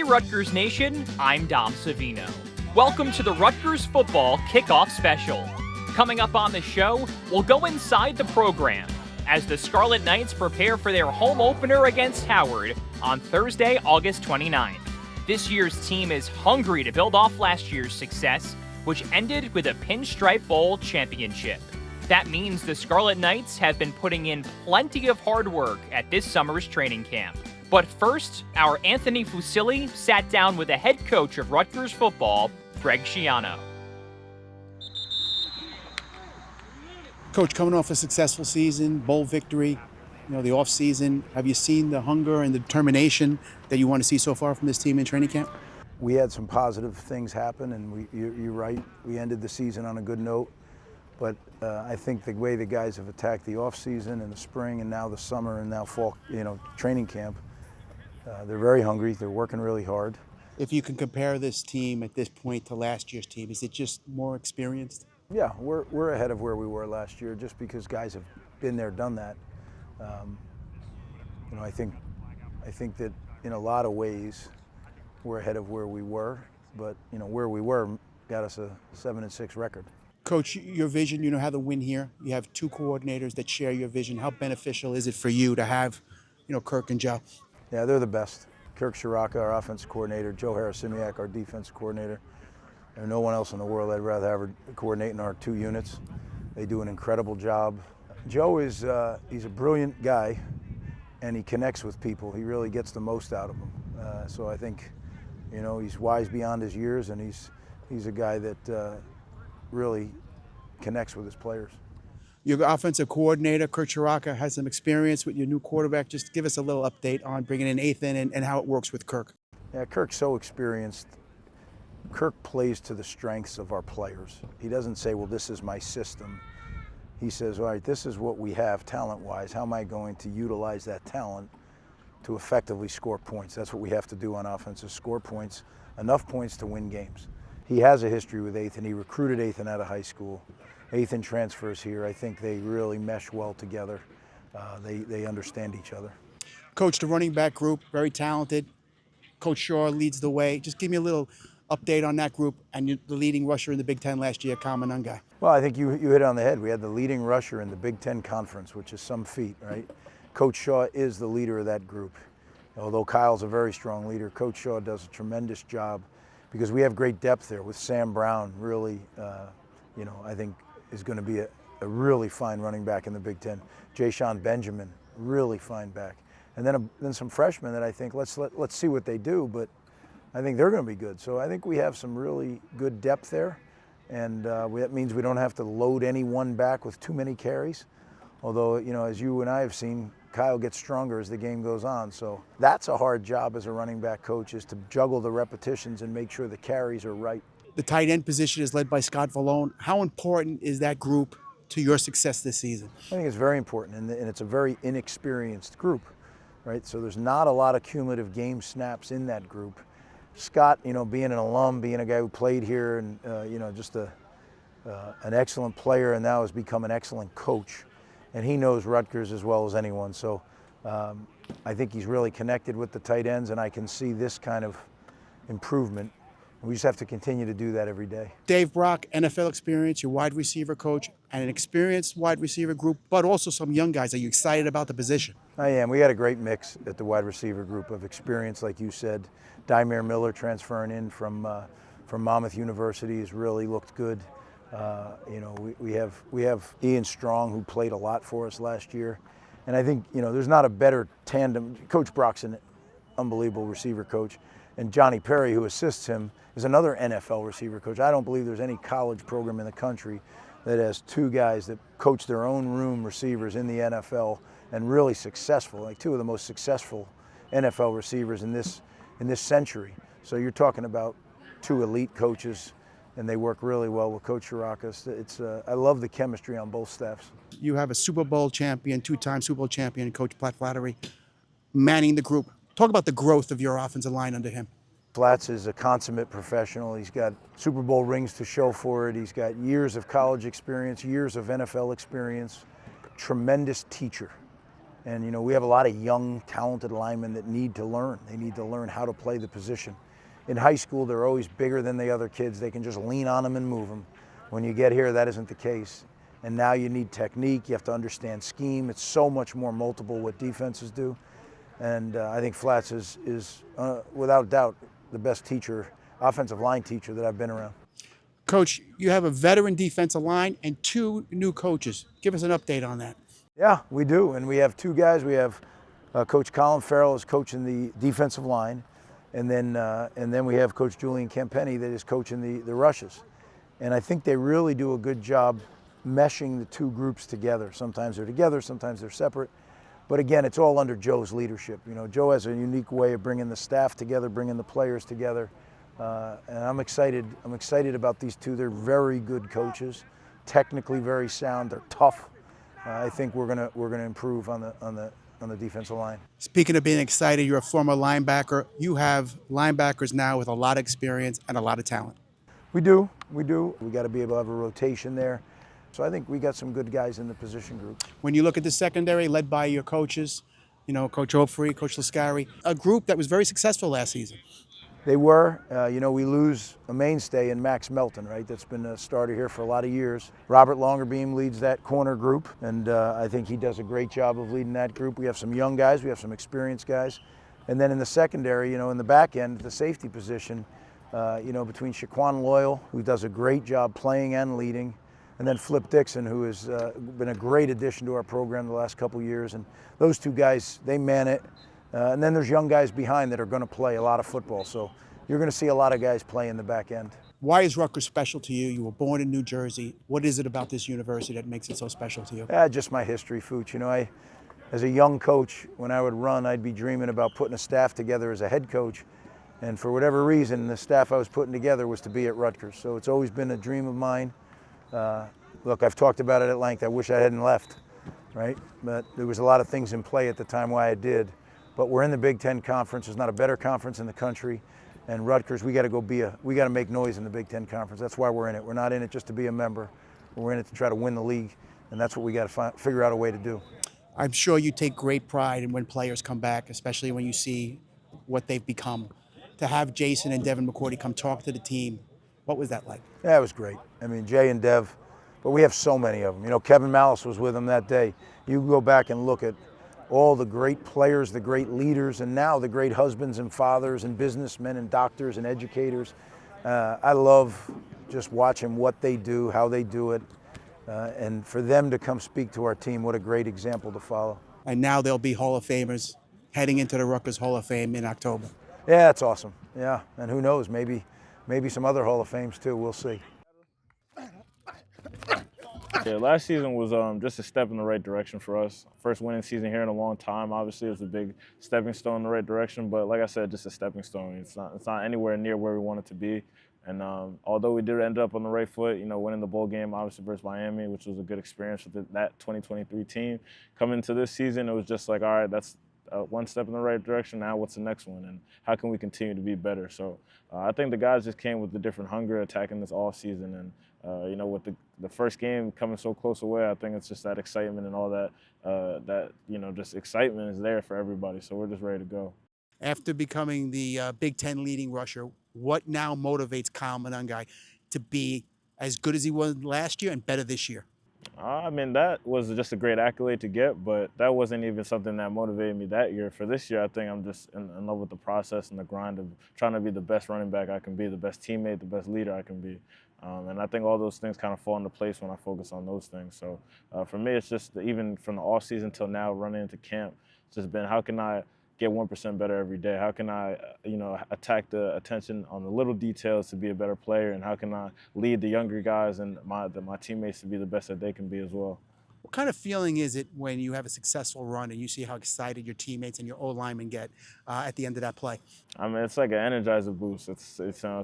Rutgers Nation, I'm Dom Savino. Welcome to the Rutgers Football Kickoff Special. Coming up on the show, we'll go inside the program as the Scarlet Knights prepare for their home opener against Howard on Thursday, August 29th. This year's team is hungry to build off last year's success, which ended with a Pinstripe Bowl championship. That means the Scarlet Knights have been putting in plenty of hard work at this summer's training camp. But first, our Anthony Fusilli sat down with the head coach of Rutgers football, Greg Schiano. Coach, coming off a successful season, bowl victory, the off season, have you seen the hunger and the determination that you want to see so far from this team in training camp? We had some positive things happen, and you're right, we ended the season on a good note. But I think the way the guys have attacked the off season and the spring and now the summer and now fall, training camp, they're very hungry. They're working really hard. If you can compare this team at this point to last year's team, is it just more experienced? Yeah, we're ahead of where we were last year just because guys have been there, done that. I think that in a lot of ways we're ahead of where we were, but where we were got us a 7-6 record. Coach, your vision, how to win here. You have two coordinators that share your vision. How beneficial is it for you to have, Kirk and Joe? Yeah, they're the best. Kirk Schiano, our offensive coordinator, Joe Harrisimiak, our defensive coordinator. There's no one else in the world I'd rather have coordinating our two units. They do an incredible job. Joe is he's a brilliant guy, and he connects with people. He really gets the most out of them. So I think, he's wise beyond his years, and he's a guy that really connects with his players. Your offensive coordinator, Kirk Schiano, has some experience with your new quarterback. Just give us a little update on bringing in Ethan and how it works with Kirk. Yeah, Kirk's so experienced. Kirk plays to the strengths of our players. He doesn't say, well, this is my system. He says, all right, this is what we have talent-wise. How am I going to utilize that talent to effectively score points? That's what we have to do on offense, is score points, enough points to win games. He has a history with Ethan. He recruited Ethan out of high school. Ethan transfers here. I think they really mesh well together. They understand each other. Coach, the running back group, very talented. Coach Shaw leads the way. Just give me a little update on that group and the leading rusher in the Big Ten last year, Kyle Monangai. Well, I think you hit it on the head. We had the leading rusher in the Big Ten Conference, which is some feat, right? Coach Shaw is the leader of that group. Although Kyle's a very strong leader, Coach Shaw does a tremendous job because we have great depth there with Sam Brown, really, I think is going to be a really fine running back in the Big Ten. Ja'Shawn Benjamin, really fine back. And then some freshmen that I think, let's see what they do, but I think they're going to be good. So I think we have some really good depth there, and that means we don't have to load any one back with too many carries. Although, as you and I have seen, Kyle gets stronger as the game goes on. So that's a hard job as a running back coach, is to juggle the repetitions and make sure the carries are right. The tight end position is led by Scott Vallone. How important is that group to your success this season? I think it's very important, and it's a very inexperienced group, right? So there's not a lot of cumulative game snaps in that group. Scott, being an alum, being a guy who played here and, just an excellent player, and now has become an excellent coach. And he knows Rutgers as well as anyone. So I think he's really connected with the tight ends, and I can see this kind of improvement. We just have to continue to do that every day. Dave Brock, NFL experience, your wide receiver coach, and an experienced wide receiver group, but also some young guys. Are you excited about the position? I am. We had a great mix at the wide receiver group of experience, like you said. Dymere Miller transferring in from Monmouth University has really looked good. We have Ian Strong, who played a lot for us last year. And I think, there's not a better tandem. Coach Brock's an unbelievable receiver coach. And Johnny Perry, who assists him, is another NFL receiver coach. I don't believe there's any college program in the country that has two guys that coach their own room receivers in the NFL and really successful, like two of the most successful NFL receivers in this century. So you're talking about two elite coaches, and they work really well with Coach Schiano. I love the chemistry on both staffs. You have a Super Bowl champion, two-time Super Bowl champion, Coach Platt Flattery, manning the group. Talk about the growth of your offensive line under him. Platts is a consummate professional. He's got Super Bowl rings to show for it. He's got years of college experience, years of NFL experience, tremendous teacher. And, we have a lot of young, talented linemen that need to learn. They need to learn how to play the position. In high school, they're always bigger than the other kids. They can just lean on them and move them. When you get here, that isn't the case. And now you need technique. You have to understand scheme. It's so much more multiple what defenses do. And I think Flats is without doubt, the best teacher, offensive line teacher that I've been around. Coach, you have a veteran defensive line and 2 new coaches. Give us an update on that. Yeah, we do. And we have 2 guys. We have Coach Colin Farrell is coaching the defensive line. And then we have Coach Julian Campenny that is coaching the rushes. And I think they really do a good job meshing the 2 groups together. Sometimes they're together, sometimes they're separate. But again, it's all under Joe's leadership. Joe has a unique way of bringing the staff together, bringing the players together. And I'm excited. I'm excited about these 2. They're very good coaches, technically very sound. They're tough. I think we're gonna improve on the defensive line. Speaking of being excited, you're a former linebacker. You have linebackers now with a lot of experience and a lot of talent. We do. We got to be able to have a rotation there. So I think we got some good guys in the position group. When you look at the secondary, led by your coaches, Coach Opry, Coach Lascari, a group that was very successful last season. They were. We lose a mainstay in Max Melton, right? That's been a starter here for a lot of years. Robert Longerbeam leads that corner group, and I think he does a great job of leading that group. We have some young guys. We have some experienced guys. And then in the secondary, in the back end, the safety position, between Shaquan Loyal, who does a great job playing and leading, and then Flip Dixon, who has been a great addition to our program the last couple years. And those 2 guys, they man it. And then there's young guys behind that are going to play a lot of football. So you're going to see a lot of guys play in the back end. Why is Rutgers special to you? You were born in New Jersey. What is it about this university that makes it so special to you? Just my history, Fooch. As a young coach, when I would run, I'd be dreaming about putting a staff together as a head coach. And for whatever reason, the staff I was putting together was to be at Rutgers. So it's always been a dream of mine. Look, I've talked about it at length. I wish I hadn't left, right? But there was a lot of things in play at the time why I did. But we're in the Big Ten Conference. There's not a better conference in the country. And Rutgers, we got to make noise in the Big Ten Conference. That's why we're in it. We're not in it just to be a member. We're in it to try to win the league, and that's what we got to figure out a way to do. I'm sure you take great pride in when players come back, especially when you see what they've become. To have Jason and Devin McCourty come talk to the team, what was that like? Yeah, it was great. Jay and Dev, but we have so many of them. Kevin Malice was with them that day. You go back and look at all the great players, the great leaders, and now the great husbands and fathers and businessmen and doctors and educators. I love just watching what they do, how they do it, and for them to come speak to our team, what a great example to follow. And now they'll be Hall of Famers heading into the Rutgers Hall of Fame in October. Yeah, that's awesome. Yeah, and who knows, maybe some other Hall of Fames too, we'll see. Yeah, last season was just a step in the right direction for us. First winning season here in a long time. Obviously, it was a big stepping stone in the right direction. But like I said, just a stepping stone. It's not anywhere near where we want it to be. And although we did end up on the right foot, winning the bowl game, obviously versus Miami, which was a good experience with that 2023 team. Coming into this season, it was just like, all right, that's one step in the right direction. Now what's the next one, and how can we continue to be better? So I think the guys just came with a different hunger attacking this all season, and with the first game coming so close away, I think it's just that excitement and all that just excitement is there for everybody. So we're just ready to go. After becoming the Big Ten leading rusher, what now motivates Kyle Monangai to be as good as he was last year and better this year? That was just a great accolade to get, but that wasn't even something that motivated me that year. For this year, I think I'm just in love with the process and the grind of trying to be the best running back I can be, the best teammate, the best leader I can be. And I think all those things kind of fall into place when I focus on those things. So for me, it's just even from the off season till now, running into camp, it's just been how can I get 1% better every day? How can I, attack the attention on the little details to be a better player? And how can I lead the younger guys and my teammates to be the best that they can be as well? What kind of feeling is it when you have a successful run and you see how excited your teammates and your O-linemen get at the end of that play? It's like an energizer boost. It's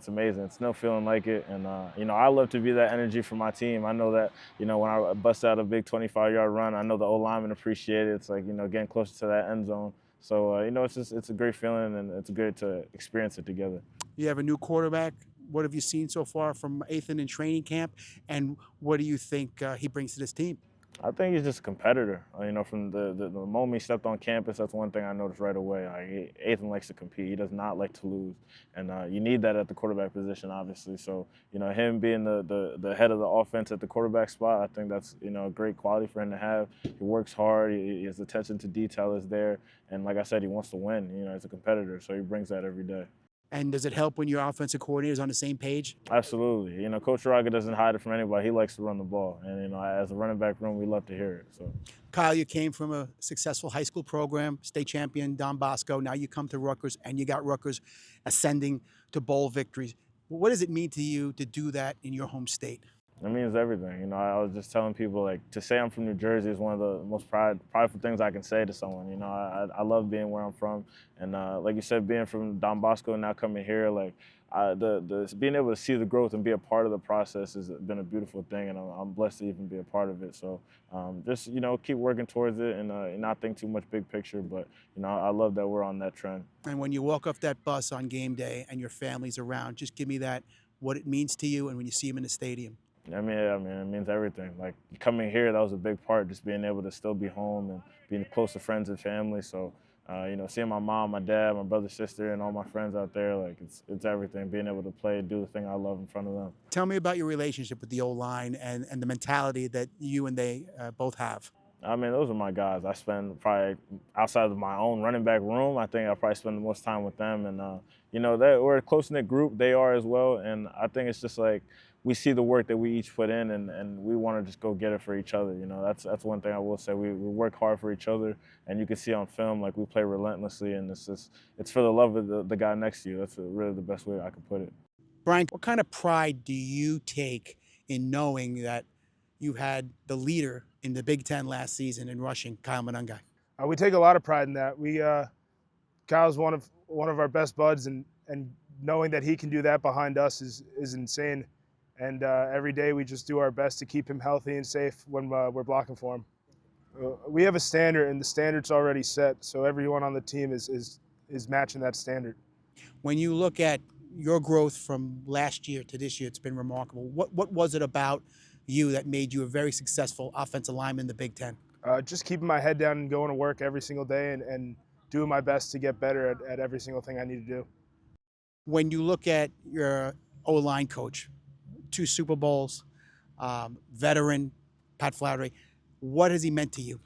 amazing. It's no feeling like it. And, I love to be that energy for my team. I know that, when I bust out a big 25-yard run, I know the O-linemen appreciate it. It's like, getting closer to that end zone. So, it's a great feeling, and it's great to experience it together. You have a new quarterback. What have you seen so far from Ethan in training camp, and what do you think he brings to this team? I think he's just a competitor. From the moment he stepped on campus, that's one thing I noticed right away. Ethan likes to compete. He does not like to lose, and you need that at the quarterback position, obviously. So, him being the head of the offense at the quarterback spot, I think that's a great quality for him to have. He works hard. His attention to detail is there, and like I said, he wants to win. As a competitor, so he brings that every day. And does it help when your offensive coordinator is on the same page? Absolutely. Coach Raga doesn't hide it from anybody. He likes to run the ball. And, as a running back room, we love to hear it. So, Kyle, you came from a successful high school program, state champion, Don Bosco. Now you come to Rutgers, and you got Rutgers ascending to bowl victories. What does it mean to you to do that in your home state? it means everything. I was just telling people, like, to say I'm from New Jersey is one of the most prideful things I can say to someone. I love being where I'm from. And like you said, being from Don Bosco and now coming here, like, being able to see the growth and be a part of the process has been a beautiful thing, and I'm blessed to even be a part of it. So just keep working towards it and not think too much big picture. But I love that we're on that trend. And when you walk off that bus on game day and your family's around, just give me that, what it means to you, and when you see them in the stadium. I mean, it means everything. Like, coming here, that was a big part, just being able to still be home and being close to friends and family. So, seeing my mom, my dad, my brother, sister, and all my friends out there, like, it's everything. Being able to play, do the thing I love in front of them. Tell me about your relationship with the O-line and the mentality that you and they both have. I mean, those are my guys. I spend probably, outside of my own running back room, I think I probably spend the most time with them. And, we're a close-knit group. They are as well. And I think it's just like, we see the work that we each put in, and we want to just go get it for each other. That's one thing I will say. We work hard for each other, and you can see on film, like, we play relentlessly, and it's for the love of the guy next to you. That's really the best way I could put it. Brian, what kind of pride do you take in knowing that you had the leader in the Big Ten last season in rushing, Kyle Monangai? We take a lot of pride in that. Kyle's one of our best buds, and knowing that he can do that behind us is insane. And every day we just do our best to keep him healthy and safe when we're blocking for him. We have a standard, and the standard's already set, so everyone on the team is matching that standard. When you look at your growth from last year to this year, it's been remarkable. What was it about you that made you a very successful offensive lineman in the Big Ten? Just keeping my head down and going to work every single day and doing my best to get better at every single thing I need to do. When you look at your O-line coach, 2 Super Bowls, veteran, Pat Flaherty, what has he meant to you?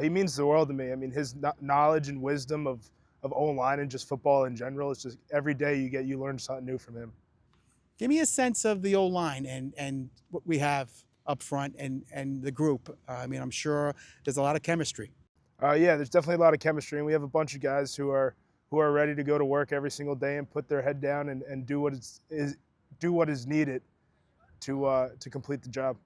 He means the world to me. I mean, his knowledge and wisdom of O-line and just football in general, it's just every day you learn something new from him. Give me a sense of the O-line and what we have up front and the group. I mean, I'm sure there's a lot of chemistry. Yeah, there's definitely a lot of chemistry, and we have a bunch of guys who are ready to go to work every single day and put their head down and do what is needed to complete the job.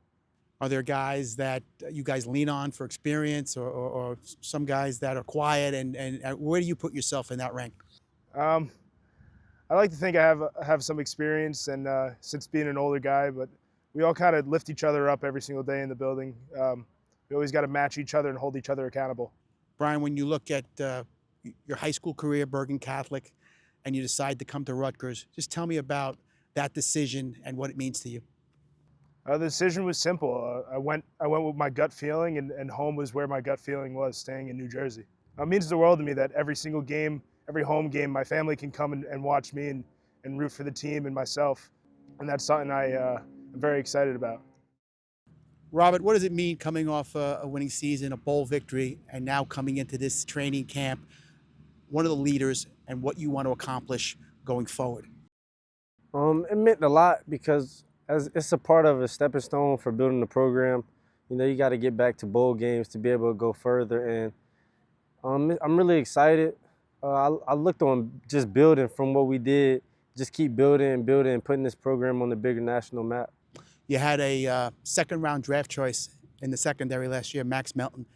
Are there guys that you guys lean on for experience, or some guys that are quiet, and where do you put yourself in that rank? I like to think I have some experience, and since being an older guy, but we all kind of lift each other up every single day in the building. We always got to match each other and hold each other accountable. Brian, when you look at your high school career, Bergen Catholic, and you decide to come to Rutgers, just tell me about that decision and what it means to you. The decision was simple. I went with my gut feeling, and home was where my gut feeling was, staying in New Jersey. It means the world to me that every single game, every home game, my family can come and watch me and root for the team and myself. And that's something I'm very excited about. Robert, what does it mean coming off a winning season, a bowl victory, and now coming into this training camp, one of the leaders, and what you want to accomplish going forward? It meant a lot because as it's a part of a stepping stone for building the program. You got to get back to bowl games to be able to go further, and I'm really excited. I looked on just building from what we did, just keep building and building and putting this program on the bigger national map. You had a second-round draft choice in the secondary last year, Max Melton.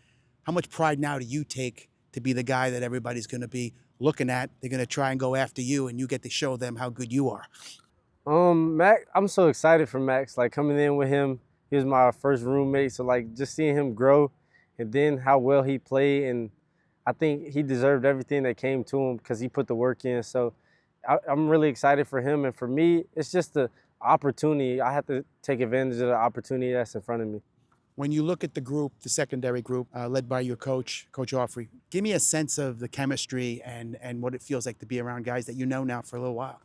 How much pride now do you take to be the guy that everybody's going to be looking at? They're going to try and go after you, and you get to show them how good you are. Max, I'm so excited for Max. Like, coming in with him, he was my first roommate, so like just seeing him grow, and then how well he played, and I think he deserved everything that came to him because he put the work in. So I'm really excited for him, and for me, it's just the opportunity. I have to take advantage of the opportunity that's in front of me. When you look at the group, the secondary group, led by your coach, Coach Offrey, give me a sense of the chemistry and what it feels like to be around guys that you know now for a little while.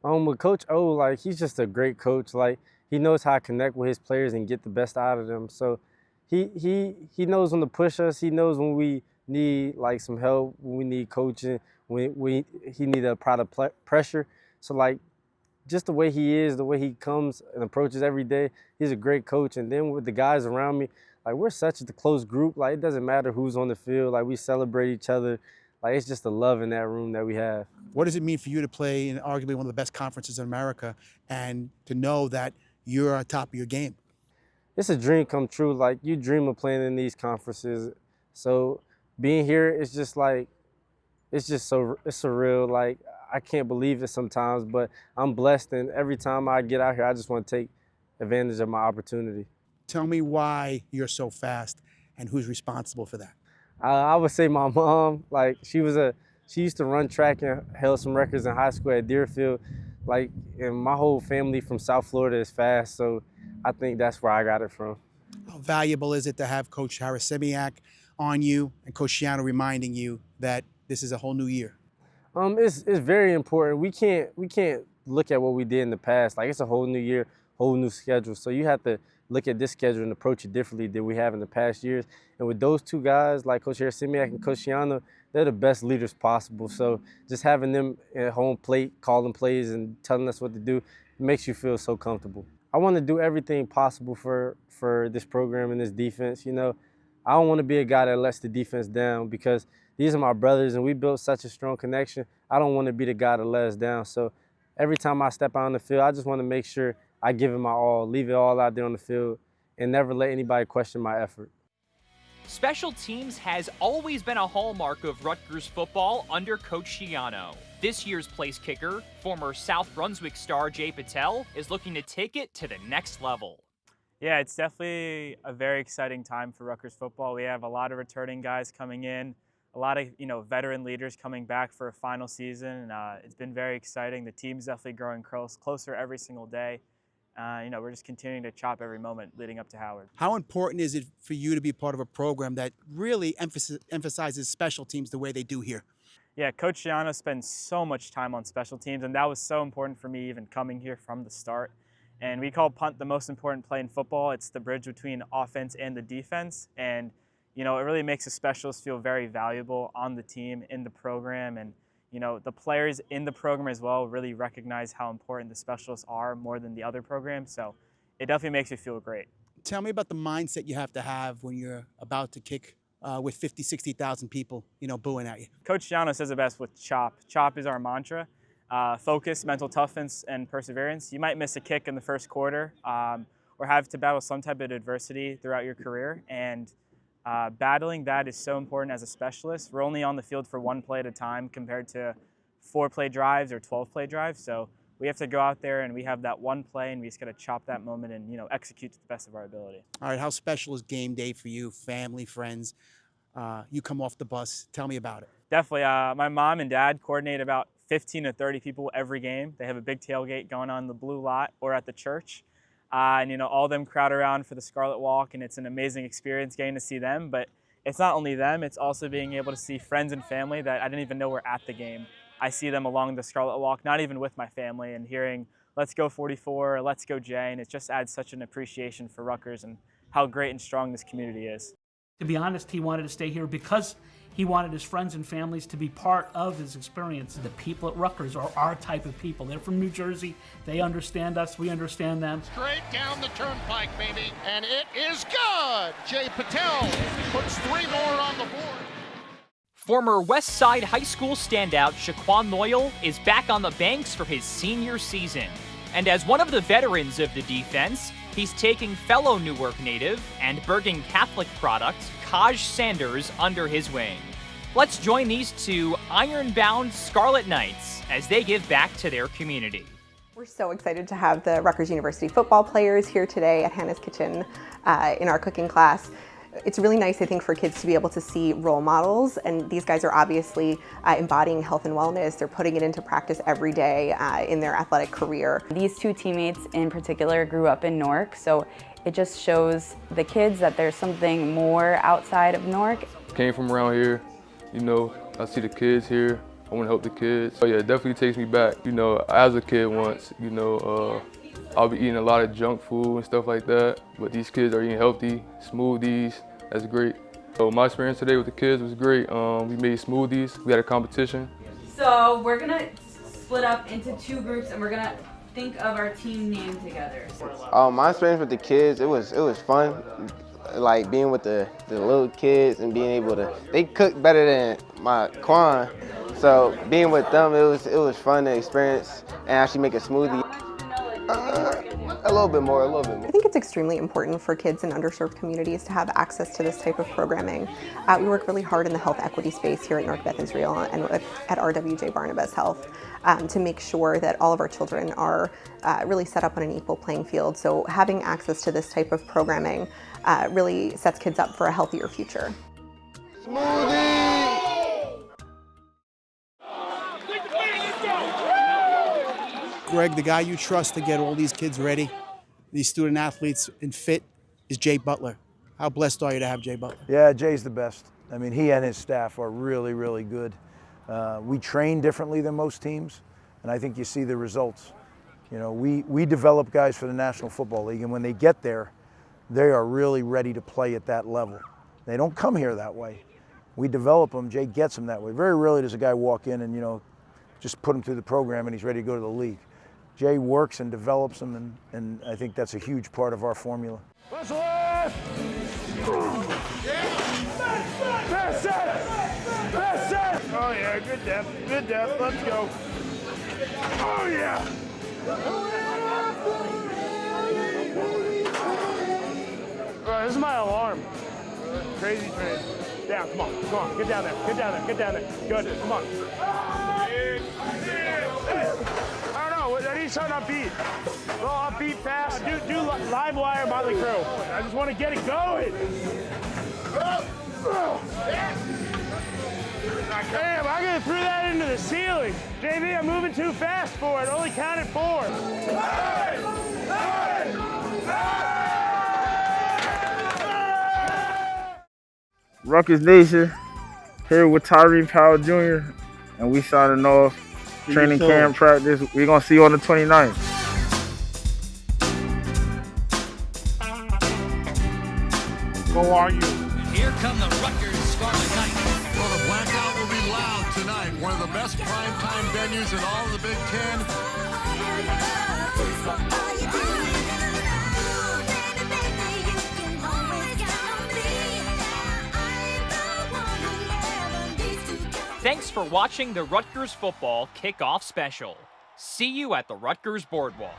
With Coach O, like, he's just a great coach. Like, he knows how to connect with his players and get the best out of them. So he knows when to push us. He knows when we need like some help, when we need coaching, when he need to apply the pressure. So like, just the way he is, the way he comes and approaches every day, he's a great coach. And then with the guys around me, like, we're such a close group. Like, it doesn't matter who's on the field. Like, we celebrate each other. Like, it's just the love in that room that we have. What does it mean for you to play in arguably one of the best conferences in America and to know that you're on top of your game? It's a dream come true. Like, you dream of playing in these conferences. So being here, it's just like, it's just so, it's surreal. Like, I can't believe it sometimes, but I'm blessed. And every time I get out here, I just want to take advantage of my opportunity. Tell me why you're so fast and who's responsible for that. I would say my mom. Like, she used to run track and held some records in high school at Deerfield. Like, and my whole family from South Florida is fast, so I think that's where I got it from. How valuable is it to have Coach Harasimiak on you and Coach Schiano reminding you that this is a whole new year? It's very important. We can't look at what we did in the past. Like, it's a whole new year, whole new schedule. So you have to look at this schedule and approach it differently than we have in the past years. And with those two guys, like Coach Harasimiak and Coach Schiano, they're the best leaders possible. So just having them at home plate, calling plays and telling us what to do, makes you feel so comfortable. I want to do everything possible for this program and this defense. You know, I don't want to be a guy that lets the defense down, because these are my brothers and we built such a strong connection. I don't want to be the guy that let us down. So every time I step out on the field, I just want to make sure I give it my all, leave it all out there on the field, and never let anybody question my effort. Special teams has always been a hallmark of Rutgers football under Coach Schiano. This year's place kicker, former South Brunswick star Jay Patel, is looking to take it to the next level. Yeah, it's definitely a very exciting time for Rutgers football. We have a lot of returning guys coming in, a lot of veteran leaders coming back for a final season. It's been very exciting. The team's definitely growing closer every single day. We're just continuing to chop every moment leading up to Howard. How important is it for you to be part of a program that really emphasizes special teams the way they do here? Yeah, Coach Schiano spends so much time on special teams, and that was so important for me even coming here from the start. And we call punt the most important play in football. It's the bridge between offense and the defense. And, it really makes a specialist feel very valuable on the team, in the program. And, the players in the program as well really recognize how important the specialists are more than the other programs. So it definitely makes me feel great. Tell me about the mindset you have to have when you're about to kick with 50, 60,000 people, booing at you. Coach Schiano says it best with CHOP. CHOP is our mantra. Focus, mental toughness, and perseverance. You might miss a kick in the first quarter or have to battle some type of adversity throughout your career. And battling that is so important as a specialist. We're only on the field for one play at a time compared to 4-play drives or 12-play drives. So we have to go out there and we have that one play and we just got to chop that moment and, execute to the best of our ability. All right, how special is game day for you, family, friends? You come off the bus. Tell me about it. Definitely. My mom and dad coordinate about 15 to 30 people every game. They have a big tailgate going on in the blue lot or at the church. And all of them crowd around for the Scarlet Walk, and it's an amazing experience getting to see them. But it's not only them, it's also being able to see friends and family that I didn't even know were at the game. I see them along the Scarlet Walk, not even with my family, and hearing, "Let's go 44," or "Let's go Jay," and it just adds such an appreciation for Rutgers and how great and strong this community is. To be honest, he wanted to stay here because he wanted his friends and families to be part of his experience. The people at Rutgers are our type of people. They're from New Jersey. They understand us. We understand them. Straight down the turnpike, baby. And it is good. Jay Patel puts 3 more on the board. Former West Side High School standout Shaquan Loyal is back on the banks for his senior season. And as one of the veterans of the defense, he's taking fellow Newark native and Bergen Catholic product Kaj Sanders under his wing. Let's join these two iron-bound Scarlet Knights as they give back to their community. We're so excited to have the Rutgers University football players here today at Hannah's Kitchen in our cooking class. It's really nice, I think, for kids to be able to see role models, and these guys are obviously embodying health and wellness. They're putting it into practice every day in their athletic career. These two teammates in particular grew up in Newark, so It just shows the kids that there's something more outside of Newark. Came from around here, you know, I see the kids here. I want to help the kids. So yeah, it definitely takes me back. You know, as a kid once, you know, I'll be eating a lot of junk food and stuff like that, but these kids are eating healthy, smoothies, that's great. So my experience today with the kids was great. We made smoothies, we had a competition. So we're gonna split up into 2 groups and we're gonna think of our team name together. My experience with the kids, it was fun. Like being with the little kids and being able to, they cook better than my Quan. So being with them, it was fun to experience and actually make a smoothie. A little bit more. I think it's extremely important for kids in underserved communities to have access to this type of programming. We work really hard in the health equity space here at Newark Beth Israel and at RWJ Barnabas Health to make sure that all of our children are really set up on an equal playing field. So having access to this type of programming really sets kids up for a healthier future. Smoothie! Greg, the guy you trust to get all these kids ready, these student athletes and fit, is Jay Butler. How blessed are you to have Jay Butler? Yeah, Jay's the best. I mean, he and his staff are really, really good. We train differently than most teams, and I think you see the results. You know, we develop guys for the National Football League, and when they get there, they are really ready to play at that level. They don't come here that way. We develop them, Jay gets them that way. Very rarely does a guy walk in and, you know, just put him through the program and he's ready to go to the league. Jay works and develops them, and I think that's a huge part of our formula. Let's left! Best set! Oh yeah, good depth, let's go. Oh yeah! This is my alarm. Crazy train. Down, come on, get down there. Good, come on. I don't know, I need something upbeat. A little upbeat, fast. Do Live Wire, Motley Crue. I just want to get it going. Damn, I could threw that into the ceiling. JB, I'm moving too fast for it. Only counted 4. Rutgers Nation, here with Tyree Powell Jr., and we signing off. Training camp practice. We're going to see you on the 29th. Go argue. Here come the Rutgers Scarlet Knights. Well, the blackout will be loud tonight. One of the best primetime venues in all of the Big Ten. Thanks for watching the Rutgers Football Kickoff Special. See you at the Rutgers Boardwalk.